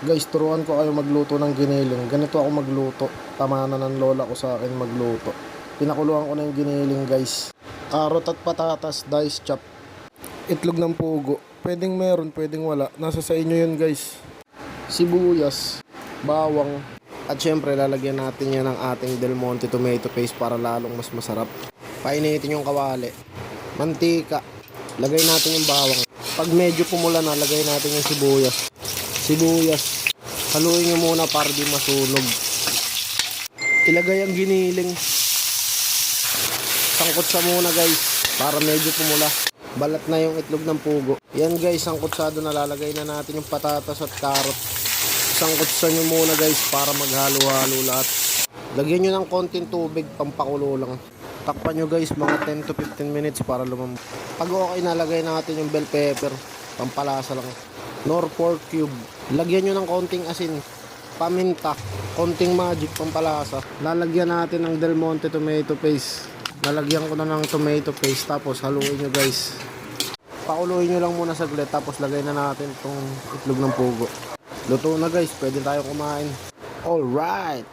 Guys, turuan ko kayo magluto ng giniling. Ganito ako magluto. Tamana ng lola ko sa akin magluto. Pinakuluan ko na yung giniling, guys. Karot at patatas, dice chop. Itlog ng pugo. Pwedeng meron, pwedeng wala. Nasa sa inyo yun, guys. Sibuyas, bawang, at syempre lalagyan natin yan ng ating Del Monte tomato paste para lalong mas masarap. Painitin yung kawali. Mantika. Lagay natin yung bawang. Pag medyo pumula na, lagay natin yung sibuyas. Haluin nyo muna para di masunog. Ilagay ang giniling. Sangkot sa muna, guys, para medyo pumula. Balat na yung itlog ng pugo. Yan, guys, sangkutsado na. Lalagay na natin yung patatas at karot. Sangkutsan nyo muna, guys, para maghalo-halo lahat. Lagyan nyo ng konting tubig, pampakulo lang. Takpan nyo, guys, mga 10 to 15 minutes para lumambot. Pag okay na, lagay natin yung bell pepper. Pampalasa lang. Nor pork cube. Lagyan nyo ng konting asin, paminta, konting magic, pampalasa. Lalagyan natin ng Del Monte tomato paste. Lalagyan ko na ng tomato paste, tapos haluin nyo, guys. Pakuluin nyo lang muna saglit, tapos lagay na natin itong itlog ng pugo. Luto na, guys, pwede tayo kumain. Alright!